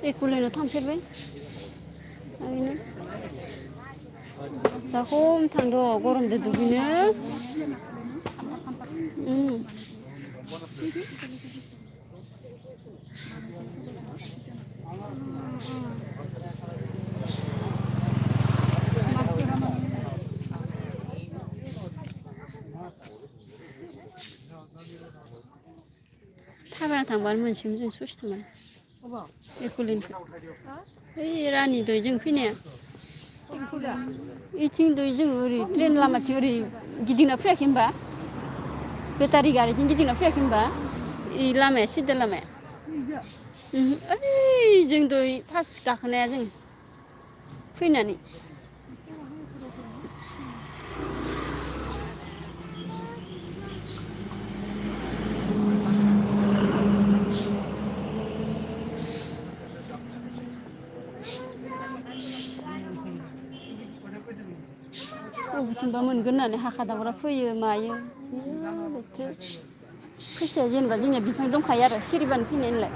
एक'लेण्डआव थांफेरबाय ओरैनो दा खम थांद' गरमजों दुगैनो थाबायना थांबानो मोनसेमोन जों ससे थांबानो एक'लेण्डखौ ओइ रानि दय जों फैनाया इथिं दय जों ओरै ट्रेन लामाथिं ओरै गिदिंना फैयाखै होनबा बेटारि गारिजों गिदिंना फैयाखै होनबा इ लामाया सिदा लामाया ओइ जों दय फार्स्ट गाखोनाया जों फैनानै बबेथिंबा मोनगोन होननानै हाखादावरा फैयो मायो बोथो फैसाया जेनेबा जोंनिया बिफां दंखायो आरो सिरिबानो फैनाय नालाय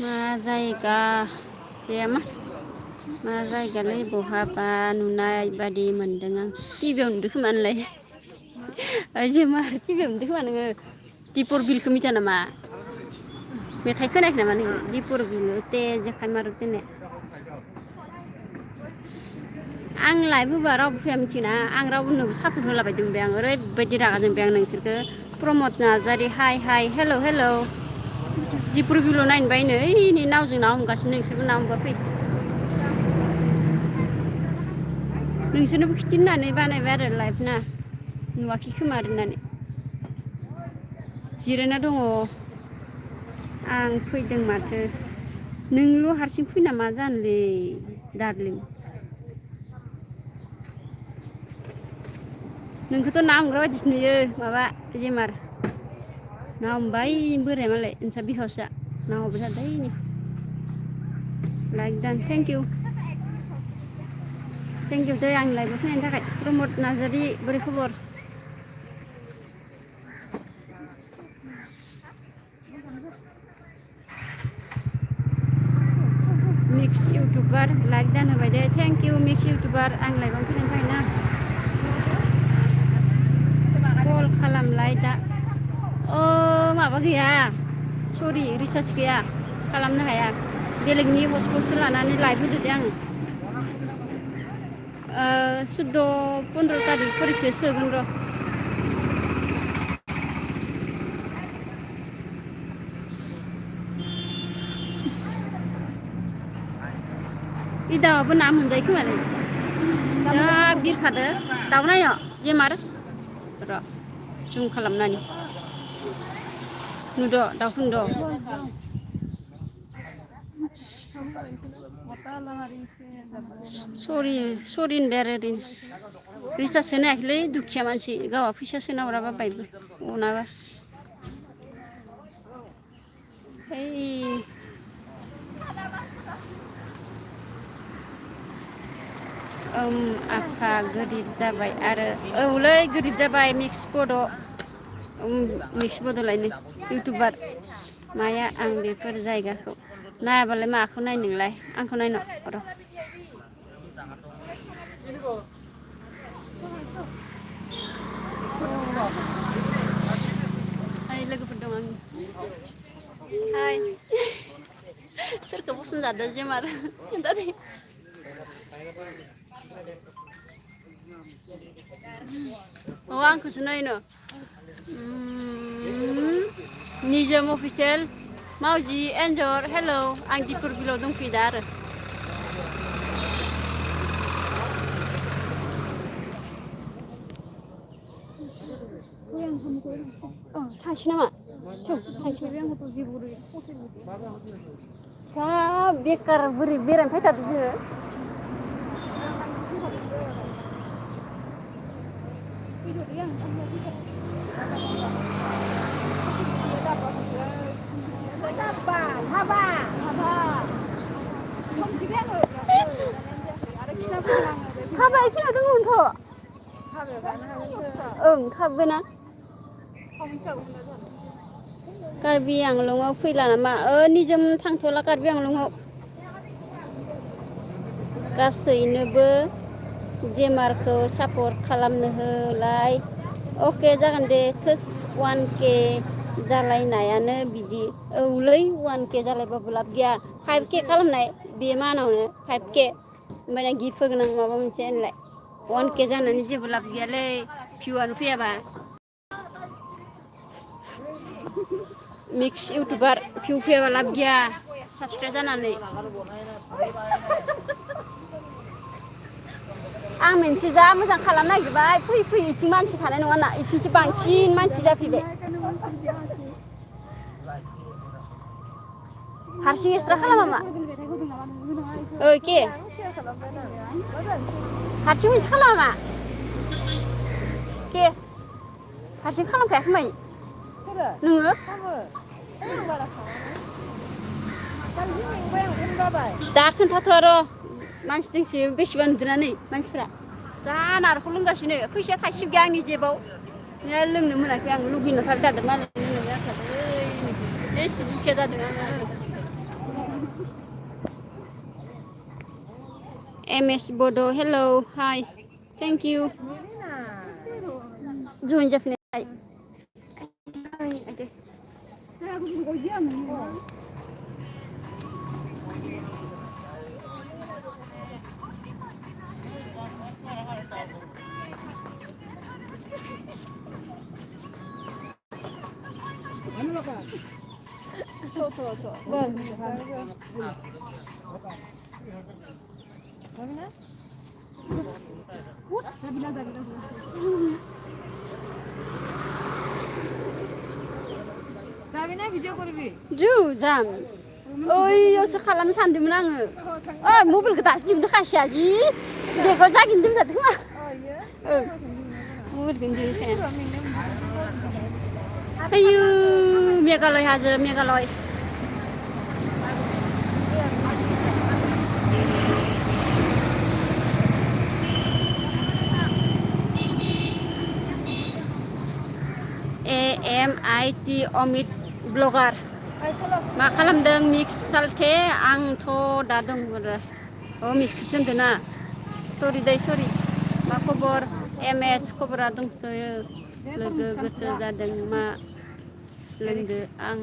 मा जायगा सेमा मा जायगालै बहाबा नुनाय बादि मोनदों आं टिभियाव नुदों खोमा नोंलाय ओइ मा टिभियाव नुदों खोमा नोङो दिपर बिलखौ मिथिया नामा मेथाइ खोनायाखै नामा नोङो दिपर बिल ते जेखाइ मारक दोननाय आं लाइभ होबा रावबो फैया मिथियोना आं रावनोबो सापर्ट होलाबायदों बे आं ओरैबायदि रागा जोंबाय आं नोंसोरखौ प्रमद नार्जारि हाय हाय हेल' हेल' दिपर बिलाव नायनो बायनो ओइ नावजों ना हमगासिनो नोंसोरबो ना हमबा फै नोंसोरनोबो खिथिनो होननानै बानायबाय आरो लाइभ ना नुवाखै खोमा आरो होननानै जिरायना दङ आं फैदों माथो नोंल' हारसिं फैना मा जानोलै दारलिं नोंखौथ' ना हमग्रा बायदिसो नुयो माबा जेमार ना हमबाय बोराया मालाय नोंसा बिहावसोआ ना हमबाय थादों ओइनै लाइक दान थेंक इउ दै आं लाइभआव फैनायनि थाखाय प्रमद नार्जारि बोरै खबर मिक्स इउटुबार लाइक दान होबाय दे थेंक इउ मिक्स इउटुबार आं लाइभआव फैनायनि थाखाय ना कल खालामलाय दा माबा गैया सरि रिसार्ज गैया खालामनो हाया बेलेगनि हटस्पटसो लानानै लाइभ होदो दे आङो 14 थारिखफोरसो सोगोन र' इ दाउआबो ना मोनजायो खोमालै जा बिरखादो दाउ नाय' जेमार र' जुम खालामनानै नुद' दाउखौ नुद' सरि होनबाय आरो ओरैनो रिसार्ज सोनो हायाखैलै दुखिया मानसि गावहा फैसा सोना हराबा बायबो अनाबा ओइ आफा गोरिब जाबाय आरो औलै गोरिब जाबाय मिक्स बड' मिक्स बड'लायनो इउटुबार माया आं बेफोर जायगाखौ नायाबालाय माखौ नायनो नोंलाय आंखौ नायनो र' हाय लोगोफोर दं आंनि हाय सोरखौ बसनजादो जेमार खोन्थादे आंखौसो नायनो निजोम अफिसियेल मावजि एन्जर हेल' आं दिपर बिलाव दंफैयो दा आरो थांसै नामा थांसै जा बेखार बोरै बेरायनो फैथारदो जोङो थाबाय खिना दङथ' ओं थाबोना कार्बि आंलंआव फैला नामा निजोम थांथ'ला कार्बि आंलंआव गासैनोबो जेमारखौ सापर्ट खालामनो होलाय अके जागोन दे खोस 1K जालायनायानो बिदि औलै 1K जालायबाबो लाब गैया 5K खालामनाय बे मानावनो 5K ओमफ्राय गिफ्ट होगोन आं माबा मोनसे होनलाय 1K जानानै जेबो लाब गैयालै भिउआनो फैयाबा मिक्स इउटुबार भिउ फैयाबा लाब गैया साबसक्राइब जानानै आं मोनसे जा मोजां खालामनो नागिरबाय फैयै फैयै इथिं मानसि थानाय नङा ना इथिंसो बांसिन मानसि जाफैबाय हारसिं एक्सट्रा खालामा मा के हारसिं मोनसे खालामा के हारसिं खालामखायाखै माइ नोङो दा खोन्थाथ' र' मानसि दोंसो बेसेबा नुदोंना नै मानसिफ्रा दा नारेंखल लोंगासिनो फैसाया थाइसे गैया आंनि जेबाव लोंनो मोनाखै आं लुगैना थाबाय थादों मालाय लोंनो मोनाखै एसे दुखिया जादों आङो MS Bodo hello hi thank you join जाफिननाय जु जाम ओइयावसो खालामनो सानदोंमोन आङो मबाइलखौ दासो दिहुनदों खायसेया जि बेगाव जागिनो दोनजादों खोमा मबाइलखौनो दिहुनखाया आयु मेघालय हाजो मेघालय AMIT अमित ब्लगार मा खालामदों मिक्स सालथे आंथ' दा दं मिक्सखौसो होनदों ना सरि दै सरि मा खबर MS खबरा दंथ'यो लोगो गोसो जादों मा लोंदो आं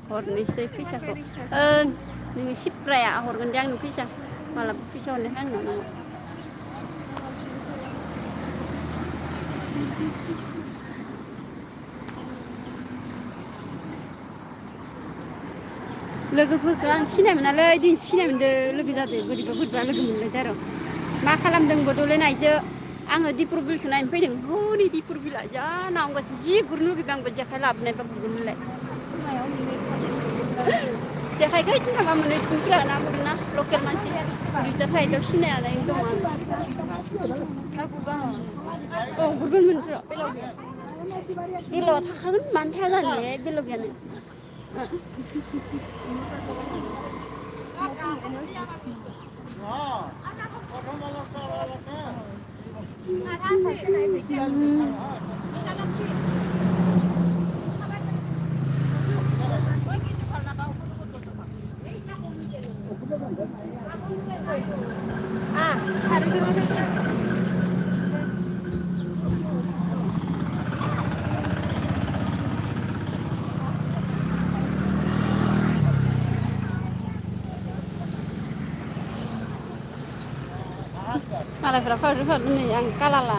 हरनोसै फैसाखौ नोङो सिप्राया हरगोन दे आंनो फैसा मालाबा फैसा हरनायखौ आंनो लोगोफोरखौ आं सिनाय मोनालै दिनै सिनाय मोनदों लोगो जादों बोरैबा बोरैबा लोगो मोनलायदों आरो मा खालामदों बड'लेण्ड आइजो आङो दिपुर बिलखौ नायनो फैदों हनै दिपुर बिला जा नांगासिनो जि गुरनो लुगैदों आंबो जेखाइ लाबोनायबा गुरगौमोनलाय जेखाइखौ इथिं थांबा मोनो इथिंफोरा ना गुरोना लकेल मानसि ओरैजा साइडआव सिनायालाय दङ गुरगोनमोनथ' बेलावा थाखागोन मानो थाया जानो बेलाव गैयानो मालायफ्रा फावद्रि फावद्रि नै आं कालाला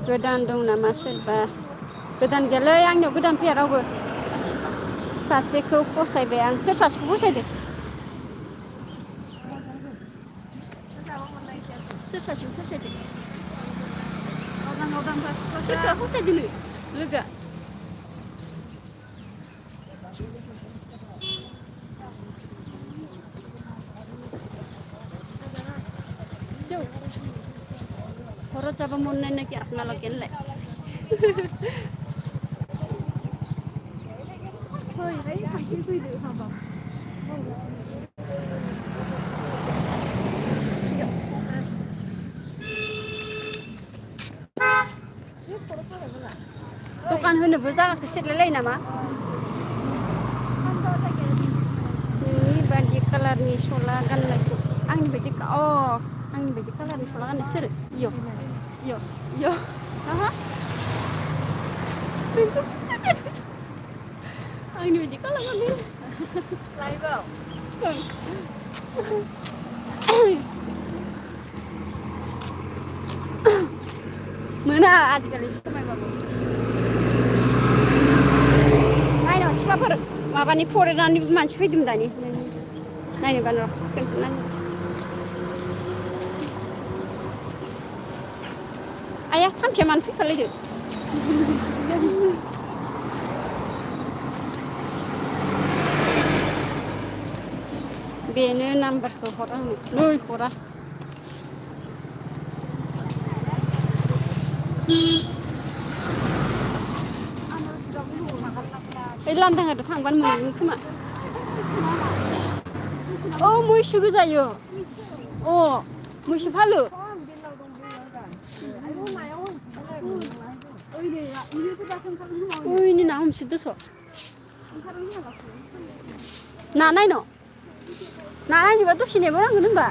गोदान दं नामा सोरबा गोदान गैयालै आंनियाव गोदान फैया रावबो सासेखौ फसायबाय आं सोर सासेखौ फसायदों सोर सासेखौ फसायदों सोरखौ फसायदों लोगोआ ঘৰত যাব মন নাই নেকি আপোনালোকে লাই হয় ভাই থাকি কইলো হাবা दखान होनोबो जागाखौ सेरलायलायो नामा नोंनि बायदि कालारनि सला गाननायखौ आंनि बायदि आंनि बायदि कालारनि सला गाननाय सोर इयो नाहा आंनि बायदि कालार गाननाय लाइभआव मोना आजिखालि समायबाबो नायनाव सिख्लाफोर माबानि फरायनानै मानसि फैदों दानि नायनोबा र' खोन्थानानै आया थांखिया मानो फैखालायदो बेनो नाम्बारखौ हर आंनो नै हरा ओइ लांदाङाव थांबानो मोनगोन खोमा मैसो गोजायो मैसो फालो ओइनि ना हमसो दस ना नायनोबा दसे नेबो नांगोन होनबा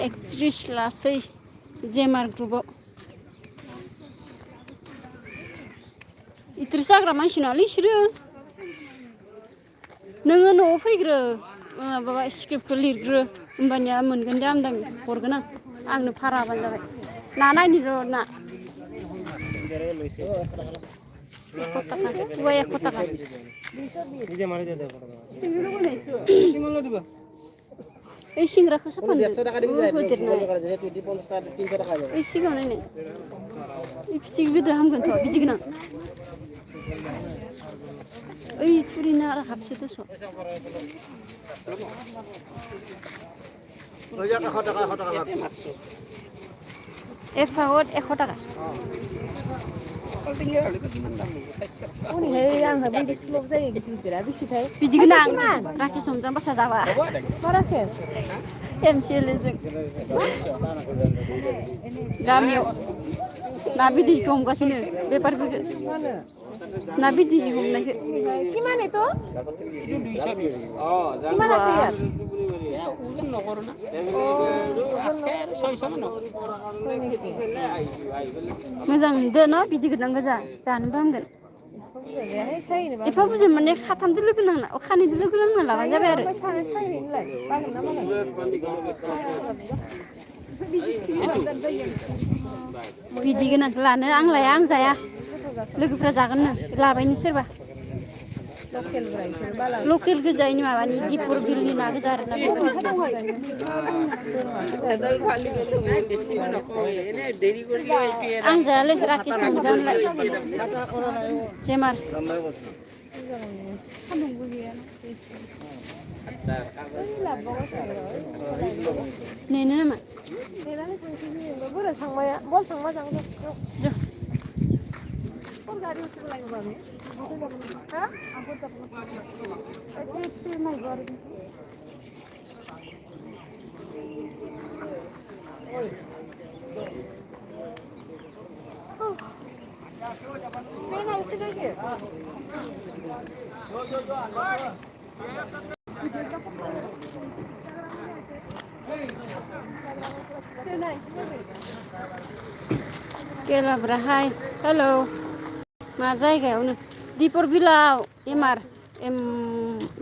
एक्ट्रिस लासै जेमार ग्रुपआव एक्ट्रिस जाग्रा मानसि नङालै इसोरो नोङो न'आव फैग्रो माबा स्क्रिप्टखौ लिरग्रो होमबानिया मोनगोन दे आमदामि हरगोन आंनो भारा होबानो जाबाय ना नायनो र' ना 1 টাকা ওই 1 টাকা নিজে মারি দে এই সিংরাখौ সাফান 100 টাকা দিবি যায় বন্ধ করে যে 50 টাকা 300 টাকা যাবে এই সিগাও নাই এই পিচি গিদ্রা হামगोन थ' बिदि गोनां ओइ थुरिना हाबसे दस ওই যা 100 টাকা এফাওত 100 টাকা बिदि गोनां राकेश हमजां बासा जाबा राकेश एमसिएलएजों गामियाव ना बिदैखौ हमगासिनो बेफारफोरखौ ना बिदै हमनायखौ किमान एतो 220 किमान আছে ইয়াত ওজন নকৰো না আজকে 600 মান मोजां नुदो न बिदि गोनां गोजा जानोबो हामगोन एफा बुरजा माने खाथामदो लोगो नांना खानैदो लोगो नांना लाबानो जाबाय आरो बिदि गोनांखौ लानो आं लाया आं जाया लोगोफ्रा जागोननो लाबायनो सोरबा लकेल गोजायनि माबानि दिपुर बिलनि ना गोजा आरोना आं जायालै राकेश थांजानलाय जेमार नेनो नामा बोरै सांबाया बल सांबा जागोन गाड़ी उठे लागे बाबे हां आंखौ जाबो एक नहीं गाड़ी ओए मैं ना उसे देखे जो अंदर केलाब्रा हाय हेलो मा जायगायावनो दिपर बिलाव एमआर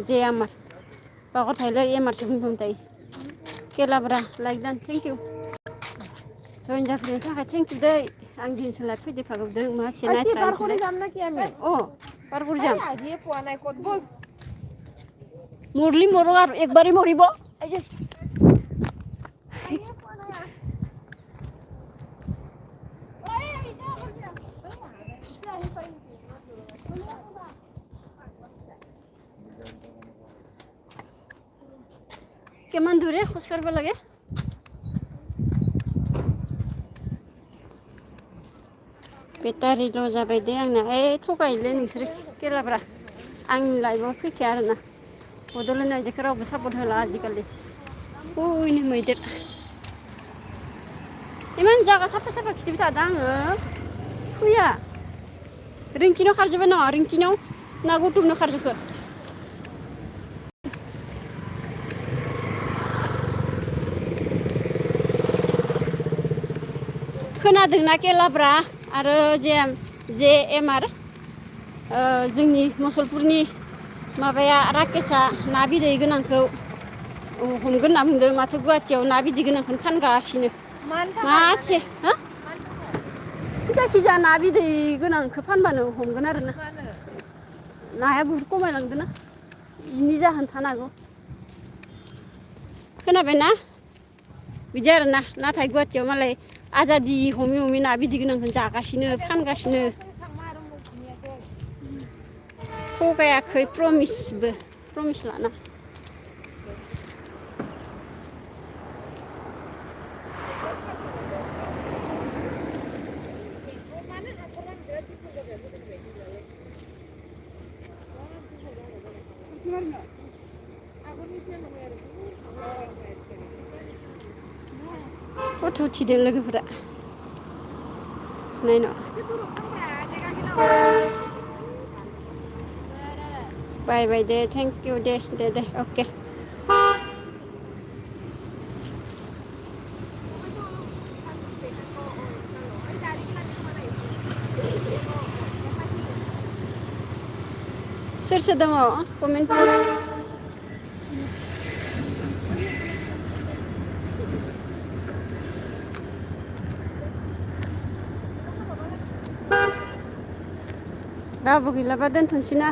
जे एमआर बागथायलै एमआर सो बुंथाय केलाब्रा लाइक दान थेंक इउ जइन जाफैनायनि थाखाय थेंक इउ दै आं दिनसो लाइफ फैदो फागौदों मा से नायथ्रा बारगरि जाम ना कि आमी बारगरि जाम आगे पोआ नाय कत बोल मुरली मरो आरो एक बारी मरिबो आइजे কিমান দূৰে খোজ কাঢ়িব লাগে बेटारिल' जाबाय दे आंना थगायोलै नोंसोरो केलाफ्रा आंनि लाइफआव फैखाया आरोना बड'लेण्ड आइजोखौ रावबो सापर्ट होला आजिखालि हयनो मैदेर इमान जागा साफा साफा खिथिबाय थादों आङो फैया रिंकिनाव खारजोब्बाय नामा रिंकिनाव ना गौतमनाव खारजोबखो खोनादोंना केलाफ्रा आरो जे एम आर जोंनि मुसलपुरनि माबाया राकेशआ ना बिदै गोनांखौ हमगोन होनना बुंदों माथो गुवाहाटियाव ना बिदै गोनांखौनो फानगासिनो मासे हो जायखिजाया ना बिदै गोनांखौ फानबानो हमगोन आरो ना नाया बुहुद खमायलांदों ना इनि जाहोन थानो हागौ खोनाबायना बिदि आरोना नाथाय गुवाहाटियाव मालाय आजादि हमै हमै ना बिदै गोनांखौनो जागासिनो फानगासिनो थगायाखै प्रमिस लाना गथ' थिदों लोगोफोरा नायन' बाय दे थेंक इउ दे अके सोर दङ कमेन्ट प्लिज रावबो गैलाबा दोनथ'नोसै ना